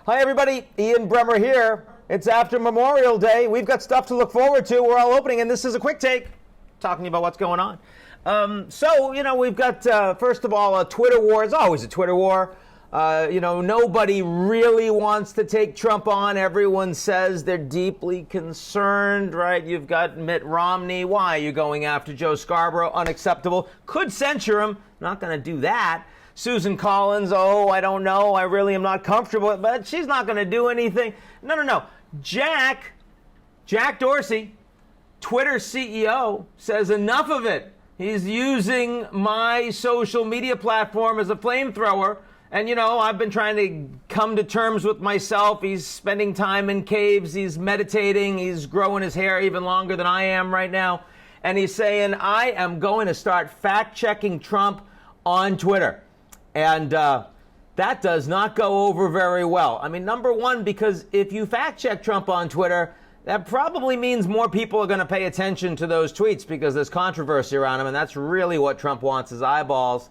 Hi, everybody. Ian Bremmer here. It's after Memorial Day. We've got stuff to look forward to. We're all opening, and this is a quick take talking about what's going on. We've got, first of all, a Twitter war. It's always a Twitter war. Nobody really wants to take Trump on. Everyone says they're deeply concerned, right? You've got Mitt Romney. Why are you going after Joe Scarborough? Unacceptable. Could censure him. Not going to do that. Susan Collins, I don't know. I really am not comfortable, but she's not going to do anything. No. Jack Dorsey, Twitter CEO, says enough of it. He's using my social media platform as a flamethrower. And, I've been trying to come to terms with myself. He's spending time in caves. He's meditating. He's growing his hair even longer than I am right now. And he's saying, I am going to start fact-checking Trump on Twitter. And that does not go over very well. I mean, number one, because if you fact-check Trump on Twitter, that probably means more people are going to pay attention to those tweets because there's controversy around them, and that's really what Trump wants, his eyeballs.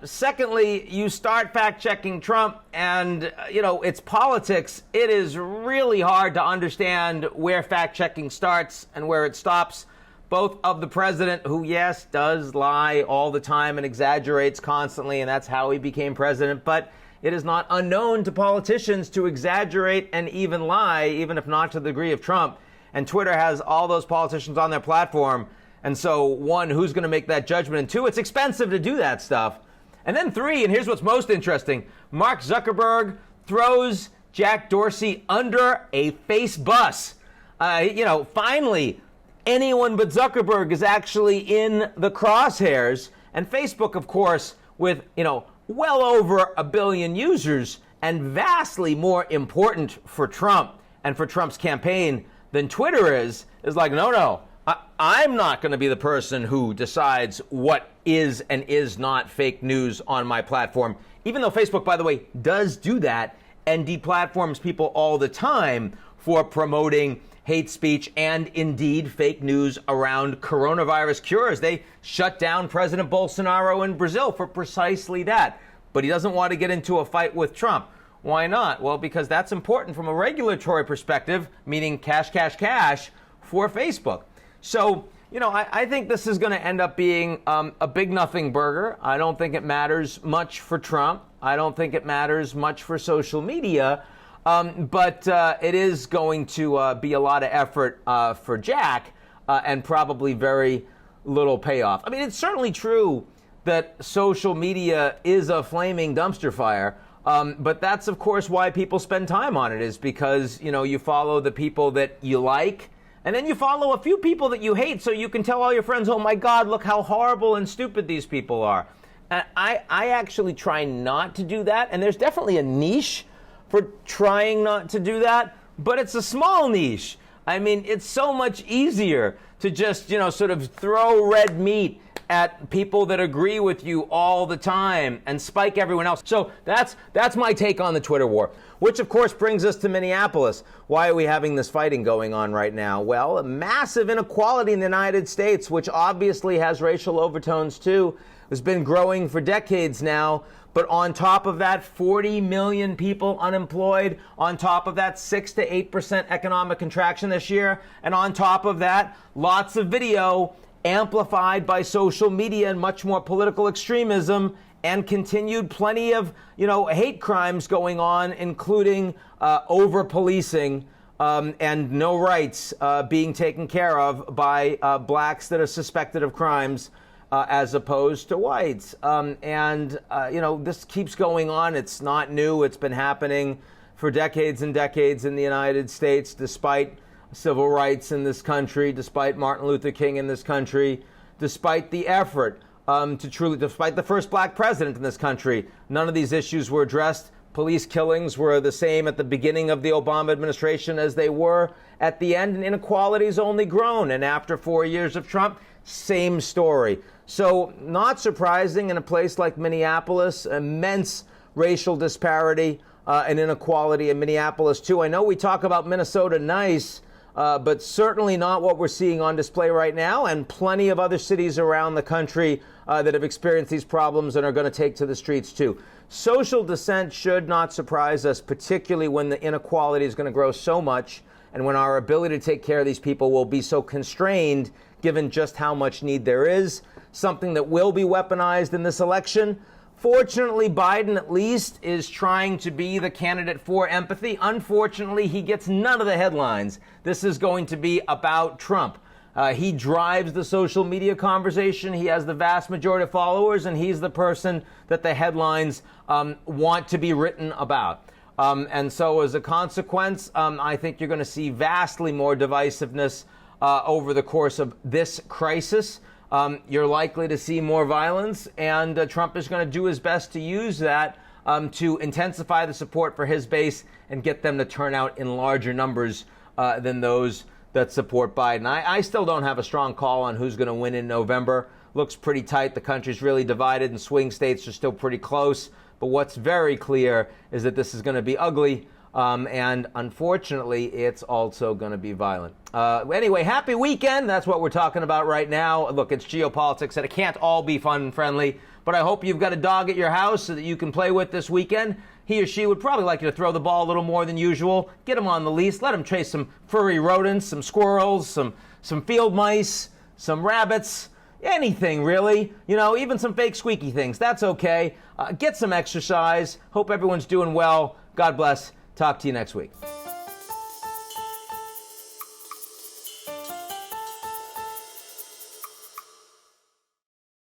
Secondly, you start fact-checking Trump, and, it's politics. It is really hard to understand where fact-checking starts and where it stops. Both of the president, who, yes, does lie all the time and exaggerates constantly, and that's how he became president. But it is not unknown to politicians to exaggerate and even lie, even if not to the degree of Trump. And Twitter has all those politicians on their platform. And so, one, who's going to make that judgment? And two, it's expensive to do that stuff. And then three, and here's what's most interesting, Mark Zuckerberg throws Jack Dorsey under a face bus. Finally, anyone but Zuckerberg is actually in the crosshairs. And Facebook, of course, with, well over 1 billion users and vastly more important for Trump and for Trump's campaign than Twitter is like, no. I'm not going to be the person who decides what is and is not fake news on my platform, even though Facebook, by the way, does do that and deplatforms people all the time for promoting hate speech and indeed fake news around coronavirus cures. They shut down President Bolsonaro in Brazil for precisely that. But he doesn't want to get into a fight with Trump. Why not? Well, because that's important from a regulatory perspective, meaning cash for Facebook. So, I think this is going to end up being a big nothing burger. I don't think it matters much for Trump. I don't think it matters much for social media. But it is going to be a lot of effort for Jack and probably very little payoff. I mean, it's certainly true that social media is a flaming dumpster fire. But that's, of course, why people spend time on it, is because, you follow the people that you like. And then you follow a few people that you hate so you can tell all your friends, oh, my God, look how horrible and stupid these people are. And I actually try not to do that. And there's definitely a niche for trying not to do that. But it's a small niche. I mean, it's so much easier to just, sort of throw red meat at people that agree with you all the time and spike everyone else. So that's my take on the Twitter war, which of course brings us to Minneapolis. Why are we having this fighting going on right now? Well, a massive inequality in the United States, which obviously has racial overtones too, has been growing for decades now. But on top of that, 40 million people unemployed. On top of that, 6 to 8% economic contraction this year. And on top of that, lots of video amplified by social media and much more political extremism, and continued plenty of, hate crimes going on, including over-policing and no rights being taken care of by blacks that are suspected of crimes as opposed to whites. This keeps going on. It's not new. It's been happening for decades and decades in the United States, despite civil rights in this country, despite Martin Luther King in this country, despite the effort despite the first black president in this country, none of these issues were addressed. Police killings were the same at the beginning of the Obama administration as they were at the end, and inequality's only grown. And after 4 years of Trump, same story. So not surprising in a place like Minneapolis, immense racial disparity and inequality in Minneapolis too. I know we talk about Minnesota nice, but certainly not what we're seeing on display right now, and plenty of other cities around the country that have experienced these problems and are going to take to the streets too. social dissent should not surprise us, particularly when the inequality is going to grow so much and when our ability to take care of these people will be so constrained given just how much need there is, something that will be weaponized in this election. Fortunately, Biden at least is trying to be the candidate for empathy. Unfortunately, he gets none of the headlines. This is going to be about Trump. He drives the social media conversation. He has the vast majority of followers, and he's the person that the headlines want to be written about. And so as a consequence, I think you're going to see vastly more divisiveness over the course of this crisis. You're likely to see more violence, and Trump is going to do his best to use that to intensify the support for his base and get them to turn out in larger numbers than those that support Biden. I still don't have a strong call on who's going to win in November. Looks pretty tight. The country's really divided, and swing states are still pretty close. But what's very clear is that this is going to be ugly, and unfortunately, it's also going to be violent. Anyway, happy weekend. That's what we're talking about right now. Look, it's geopolitics, and it can't all be fun and friendly, but I hope you've got a dog at your house so that you can play with this weekend. He or she would probably like you to throw the ball a little more than usual. Get him on the leash. Let him chase some furry rodents, some squirrels, some field mice, some rabbits, anything really. You know, even some fake squeaky things. That's okay. Get some exercise. Hope everyone's doing well. God bless. Talk to you next week.